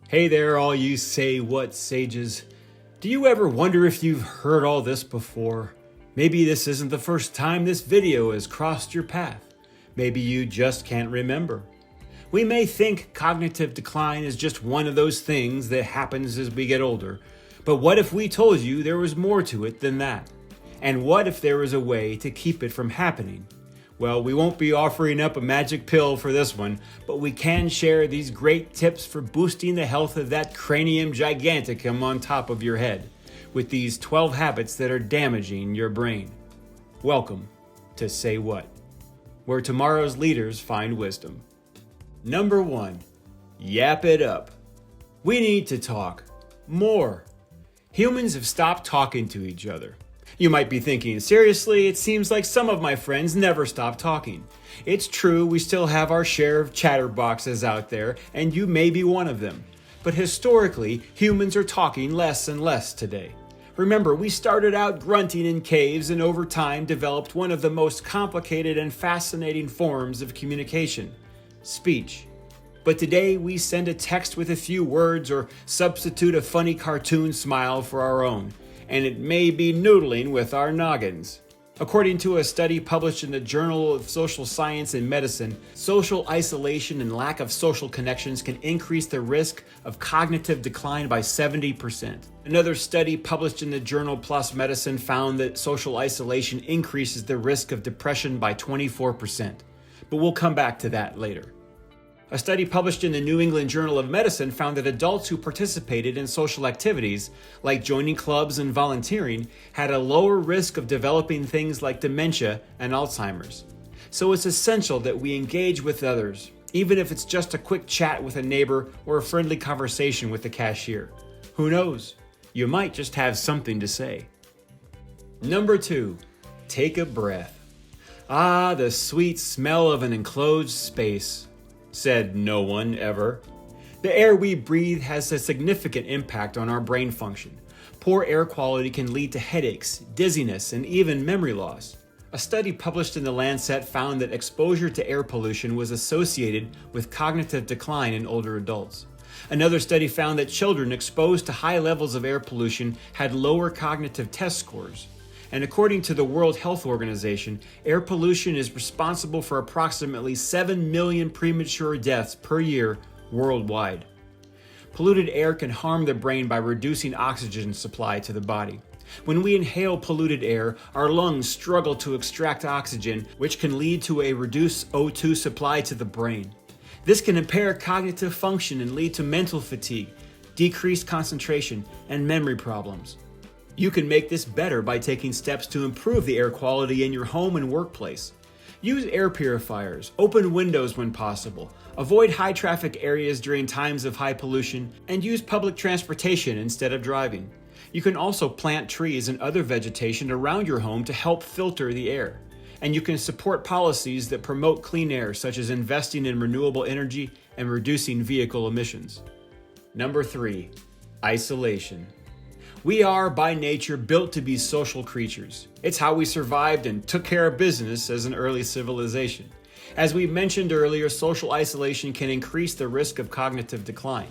Hey there, all you Say What sages. Do you ever wonder if you've heard all this before? Maybe this isn't the first time this video has crossed your path. Maybe you just can't remember. We may think cognitive decline is just one of those things that happens as we get older, but what if we told you there was more to it than that? And what if there was a way to keep it from happening? Well, we won't be offering up a magic pill for this one, but we can share these great tips for boosting the health of that cranium giganticum on top of your head with these 12 habits that are damaging your brain. Welcome to Say What, where tomorrow's leaders find wisdom. Number 1, yap it up. We need to talk more. Humans have stopped talking to each other. You might be thinking, seriously, it seems like some of my friends never stop talking. It's true, we still have our share of chatterboxes out there, and you may be one of them. But historically, humans are talking less and less today. Remember, we started out grunting in caves and over time developed one of the most complicated and fascinating forms of communication: speech. But today we send a text with a few words or substitute a funny cartoon smile for our own, and it may be noodling with our noggins. According to a study published in the Journal of Social Science and Medicine, social isolation and lack of social connections can increase the risk of cognitive decline by 70%. Another study published in the journal PLOS Medicine found that social isolation increases the risk of depression by 24%. But we'll come back to that later. A study published in the New England Journal of Medicine found that adults who participated in social activities, like joining clubs and volunteering, had a lower risk of developing things like dementia and Alzheimer's. So it's essential that we engage with others, even if it's just a quick chat with a neighbor or a friendly conversation with the cashier. Who knows? You might just have something to say. Number 2, take a breath. Ah, the sweet smell of an enclosed space. Said no one ever. The air we breathe has a significant impact on our brain function. Poor air quality can lead to headaches, dizziness, and even memory loss. A study published in The Lancet found that exposure to air pollution was associated with cognitive decline in older adults. Another study found that children exposed to high levels of air pollution had lower cognitive test scores. And according to the World Health Organization, air pollution is responsible for approximately 7 million premature deaths per year worldwide. Polluted air can harm the brain by reducing oxygen supply to the body. When we inhale polluted air, our lungs struggle to extract oxygen, which can lead to a reduced O2 supply to the brain. This can impair cognitive function and lead to mental fatigue, decreased concentration, and memory problems. You can make this better by taking steps to improve the air quality in your home and workplace. Use air purifiers, open windows when possible, avoid high traffic areas during times of high pollution, and use public transportation instead of driving. You can also plant trees and other vegetation around your home to help filter the air. And you can support policies that promote clean air, such as investing in renewable energy and reducing vehicle emissions. Number 3, isolation. We are, by nature, built to be social creatures. It's how we survived and took care of business as an early civilization. As we mentioned earlier, social isolation can increase the risk of cognitive decline.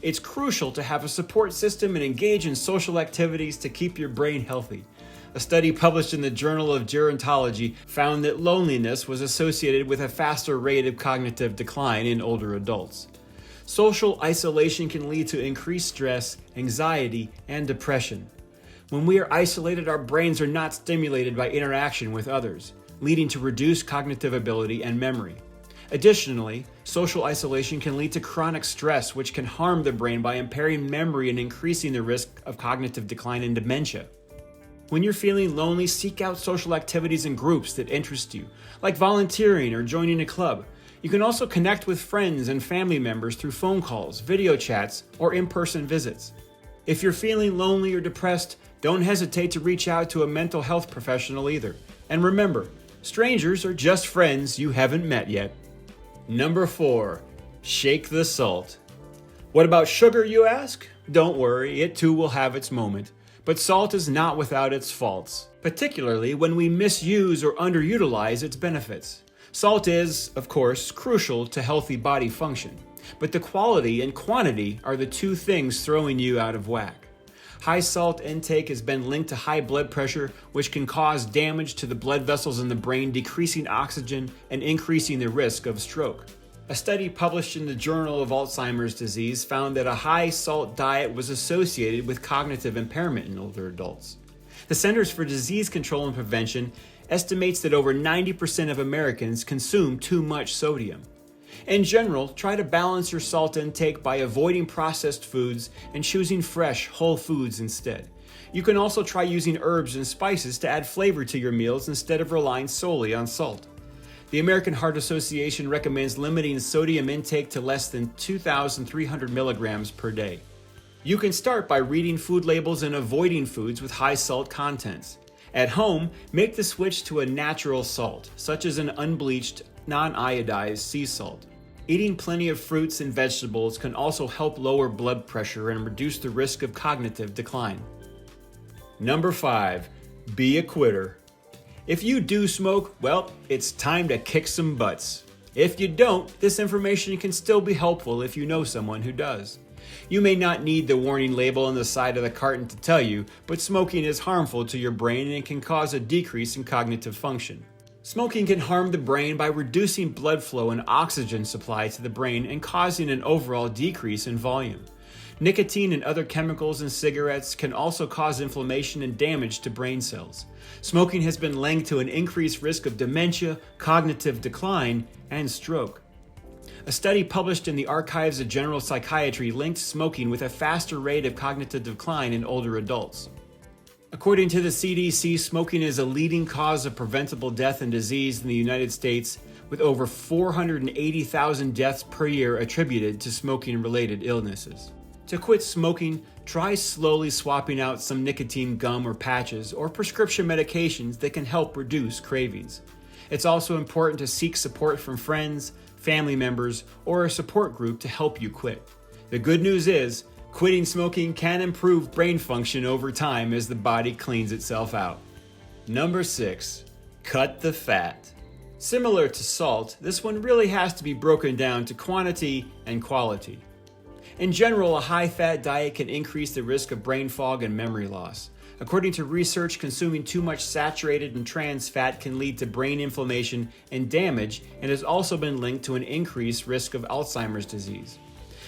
It's crucial to have a support system and engage in social activities to keep your brain healthy. A study published in the Journal of Gerontology found that loneliness was associated with a faster rate of cognitive decline in older adults. Social isolation can lead to increased stress, anxiety, and depression. When we are isolated, our brains are not stimulated by interaction with others, leading to reduced cognitive ability and memory. Additionally, social isolation can lead to chronic stress, which can harm the brain by impairing memory and increasing the risk of cognitive decline and dementia. When you're feeling lonely, seek out social activities and groups that interest you, like volunteering or joining a club. You can also connect with friends and family members through phone calls, video chats, or in-person visits. If you're feeling lonely or depressed, don't hesitate to reach out to a mental health professional either. And remember, strangers are just friends you haven't met yet. Number 4, shake the salt. What about sugar, you ask? Don't worry, it too will have its moment. But salt is not without its faults, particularly when we misuse or underutilize its benefits. Salt is, of course, crucial to healthy body function. But the quality and quantity are the two things throwing you out of whack. High salt intake has been linked to high blood pressure, which can cause damage to the blood vessels in the brain, decreasing oxygen and increasing the risk of stroke. A study published in the Journal of Alzheimer's Disease found that a high salt diet was associated with cognitive impairment in older adults. The Centers for Disease Control and Prevention estimates that over 90% of Americans consume too much sodium. In general, try to balance your salt intake by avoiding processed foods and choosing fresh, whole foods instead. You can also try using herbs and spices to add flavor to your meals instead of relying solely on salt. The American Heart Association recommends limiting sodium intake to less than 2,300 milligrams per day. You can start by reading food labels and avoiding foods with high salt contents. At home, make the switch to a natural salt, such as an unbleached, non-iodized sea salt. Eating plenty of fruits and vegetables can also help lower blood pressure and reduce the risk of cognitive decline. Number 5, be a quitter. If you do smoke, well, it's time to kick some butts. If you don't, this information can still be helpful if you know someone who does. You may not need the warning label on the side of the carton to tell you, but smoking is harmful to your brain and can cause a decrease in cognitive function. Smoking can harm the brain by reducing blood flow and oxygen supply to the brain and causing an overall decrease in volume. Nicotine and other chemicals in cigarettes can also cause inflammation and damage to brain cells. Smoking has been linked to an increased risk of dementia, cognitive decline, and stroke. A study published in the Archives of General Psychiatry linked smoking with a faster rate of cognitive decline in older adults. According to the CDC, smoking is a leading cause of preventable death and disease in the United States, with over 480,000 deaths per year attributed to smoking-related illnesses. To quit smoking, try slowly swapping out some nicotine gum or patches or prescription medications that can help reduce cravings. It's also important to seek support from friends, family members, or a support group to help you quit. The good news is, quitting smoking can improve brain function over time as the body cleans itself out. Number 6, cut the fat. Similar to salt, this one really has to be broken down to quantity and quality. In general, a high-fat diet can increase the risk of brain fog and memory loss. According to research, consuming too much saturated and trans fat can lead to brain inflammation and damage and has also been linked to an increased risk of Alzheimer's disease.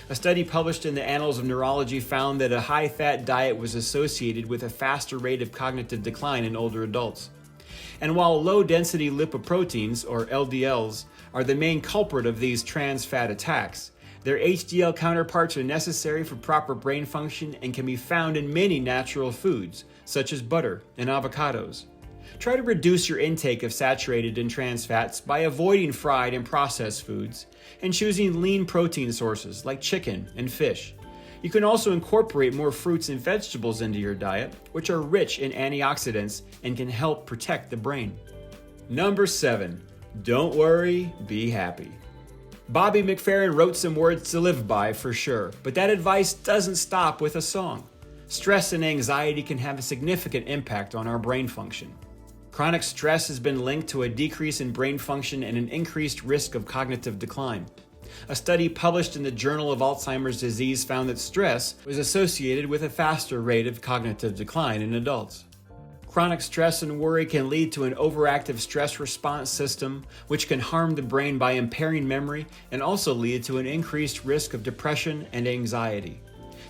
A study published in the Annals of Neurology found that a high-fat diet was associated with a faster rate of cognitive decline in older adults. And while low-density lipoproteins, or LDLs, are the main culprit of these trans fat attacks, their HDL counterparts are necessary for proper brain function and can be found in many natural foods, such as butter and avocados. Try to reduce your intake of saturated and trans fats by avoiding fried and processed foods and choosing lean protein sources like chicken and fish. You can also incorporate more fruits and vegetables into your diet, which are rich in antioxidants and can help protect the brain. Number 7, don't worry, be happy. Bobby McFerrin wrote some words to live by for sure, but that advice doesn't stop with a song. Stress and anxiety can have a significant impact on our brain function. Chronic stress has been linked to a decrease in brain function and an increased risk of cognitive decline. A study published in the Journal of Alzheimer's Disease found that stress was associated with a faster rate of cognitive decline in adults. Chronic stress and worry can lead to an overactive stress response system, which can harm the brain by impairing memory and also lead to an increased risk of depression and anxiety.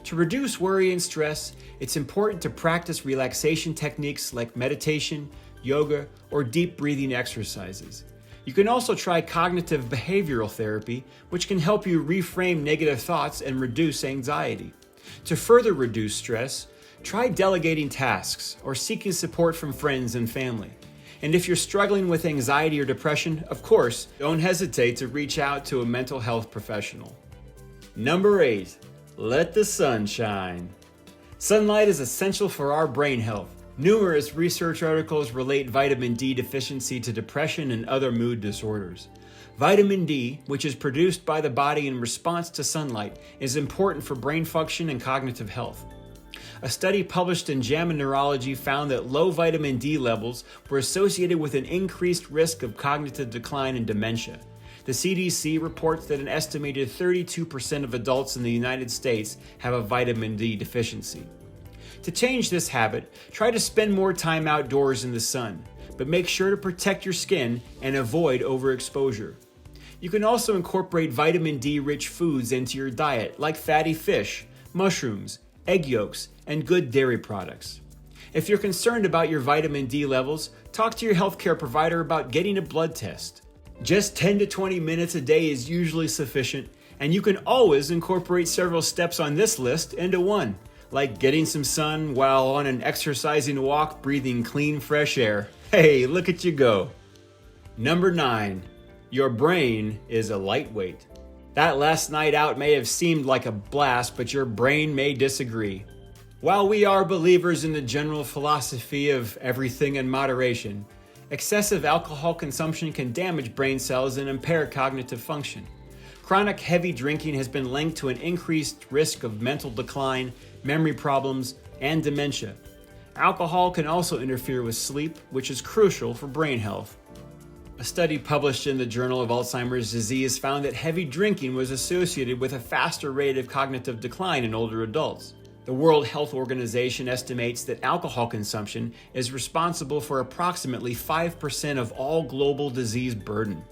To reduce worry and stress, it's important to practice relaxation techniques like meditation, yoga, or deep breathing exercises. You can also try cognitive behavioral therapy, which can help you reframe negative thoughts and reduce anxiety. To further reduce stress, try delegating tasks or seeking support from friends and family. And if you're struggling with anxiety or depression, of course, don't hesitate to reach out to a mental health professional. Number 8, let the sun shine. Sunlight is essential for our brain health. Numerous research articles relate vitamin D deficiency to depression and other mood disorders. Vitamin D, which is produced by the body in response to sunlight, is important for brain function and cognitive health. A study published in JAMA Neurology found that low vitamin D levels were associated with an increased risk of cognitive decline and dementia. The CDC reports that an estimated 32% of adults in the United States have a vitamin D deficiency. To change this habit, try to spend more time outdoors in the sun, but make sure to protect your skin and avoid overexposure. You can also incorporate vitamin D-rich foods into your diet, like fatty fish, mushrooms, egg yolks, and good dairy products. If you're concerned about your vitamin D levels, talk to your healthcare provider about getting a blood test. Just 10 to 20 minutes a day is usually sufficient, and you can always incorporate several steps on this list into one, like getting some sun while on an exercising walk, breathing clean, fresh air. Hey, look at you go. Number 9, your brain is a lightweight. That last night out may have seemed like a blast, but your brain may disagree. While we are believers in the general philosophy of everything in moderation, excessive alcohol consumption can damage brain cells and impair cognitive function. Chronic heavy drinking has been linked to an increased risk of mental decline, memory problems, and dementia. Alcohol can also interfere with sleep, which is crucial for brain health. A study published in the Journal of Alzheimer's Disease found that heavy drinking was associated with a faster rate of cognitive decline in older adults. The World Health Organization estimates that alcohol consumption is responsible for approximately 5% of all global disease burden.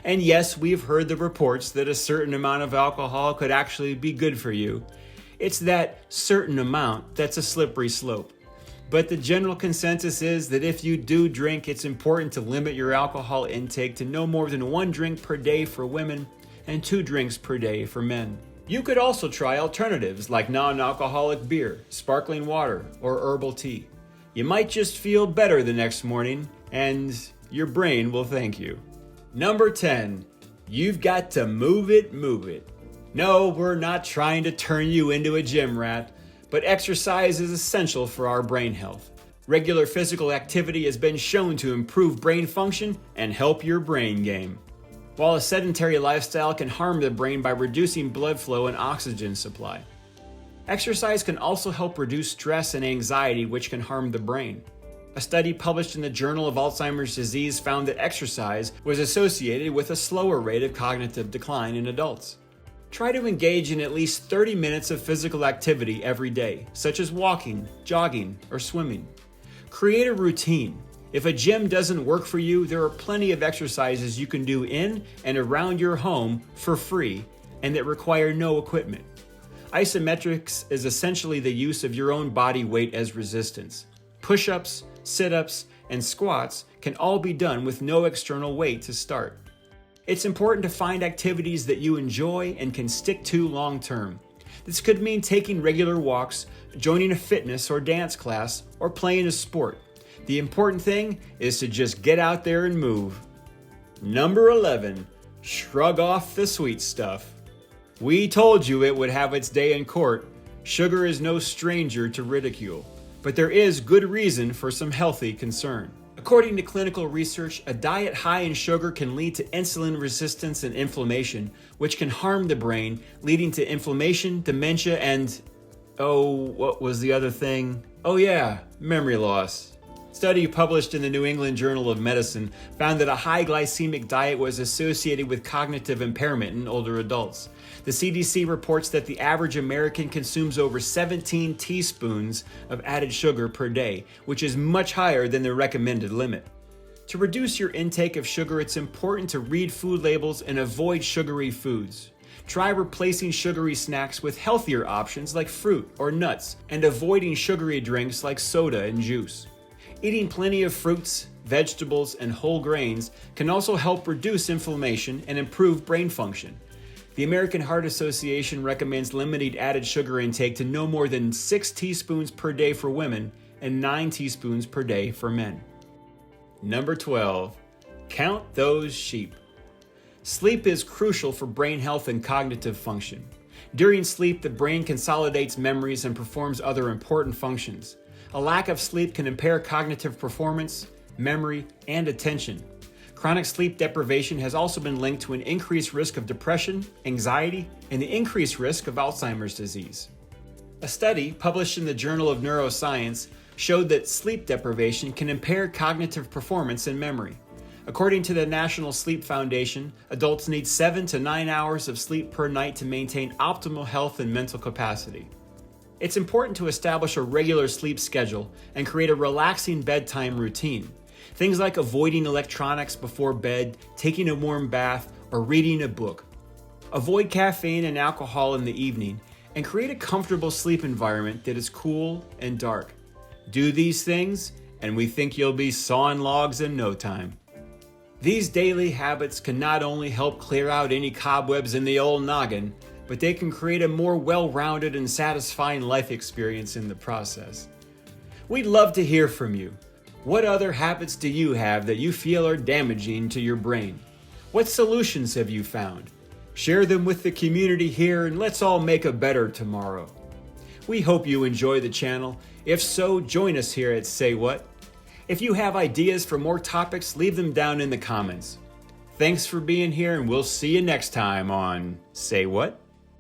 And yes, we've heard the reports that a certain amount of alcohol could actually be good for you. It's that certain amount that's a slippery slope. But the general consensus is that if you do drink, it's important to limit your alcohol intake to no more than 1 drink per day for women and 2 drinks per day for men. You could also try alternatives like non-alcoholic beer, sparkling water, or herbal tea. You might just feel better the next morning, and your brain will thank you. Number 10, you've got to move it, move it. No, we're not trying to turn you into a gym rat, but exercise is essential for our brain health. Regular physical activity has been shown to improve brain function and help your brain game. While a sedentary lifestyle can harm the brain by reducing blood flow and oxygen supply. Exercise can also help reduce stress and anxiety, which can harm the brain. A study published in the Journal of Alzheimer's Disease found that exercise was associated with a slower rate of cognitive decline in adults. Try to engage in at least 30 minutes of physical activity every day, such as walking, jogging, or swimming. Create a routine. If a gym doesn't work for you, there are plenty of exercises you can do in and around your home for free and that require no equipment. Isometrics is essentially the use of your own body weight as resistance. Push-ups, sit-ups, and squats can all be done with no external weight to start. It's important to find activities that you enjoy and can stick to long term. This could mean taking regular walks, joining a fitness or dance class, or playing a sport. The important thing is to just get out there and move. Number 11, shrug off the sweet stuff. We told you it would have its day in court. Sugar is no stranger to ridicule, but there is good reason for some healthy concern. According to clinical research, a diet high in sugar can lead to insulin resistance and inflammation, which can harm the brain, leading to inflammation, dementia, and what was the other thing? Oh yeah, memory loss. Study published in the New England Journal of Medicine found that a high glycemic diet was associated with cognitive impairment in older adults. The CDC reports that the average American consumes over 17 teaspoons of added sugar per day, which is much higher than the recommended limit. To reduce your intake of sugar, it's important to read food labels and avoid sugary foods. Try replacing sugary snacks with healthier options like fruit or nuts, and avoiding sugary drinks like soda and juice. Eating plenty of fruits, vegetables, and whole grains can also help reduce inflammation and improve brain function. The American Heart Association recommends limiting added sugar intake to no more than 6 teaspoons per day for women and 9 teaspoons per day for men. Number 12, count those sheep. Sleep is crucial for brain health and cognitive function. During sleep, the brain consolidates memories and performs other important functions. A lack of sleep can impair cognitive performance, memory, and attention. Chronic sleep deprivation has also been linked to an increased risk of depression, anxiety, and the increased risk of Alzheimer's disease. A study published in the Journal of Neuroscience showed that sleep deprivation can impair cognitive performance and memory. According to the National Sleep Foundation, adults need 7 to 9 hours of sleep per night to maintain optimal health and mental capacity. It's important to establish a regular sleep schedule and create a relaxing bedtime routine. Things like avoiding electronics before bed, taking a warm bath, or reading a book. Avoid caffeine and alcohol in the evening, and create a comfortable sleep environment that is cool and dark. Do these things, and we think you'll be sawing logs in no time. These daily habits can not only help clear out any cobwebs in the old noggin, but they can create a more well-rounded and satisfying life experience in the process. We'd love to hear from you. What other habits do you have that you feel are damaging to your brain? What solutions have you found? Share them with the community here, and let's all make a better tomorrow. We hope you enjoy the channel. If so, join us here at Say What. If you have ideas for more topics, leave them down in the comments. Thanks for being here, and we'll see you next time on Say What?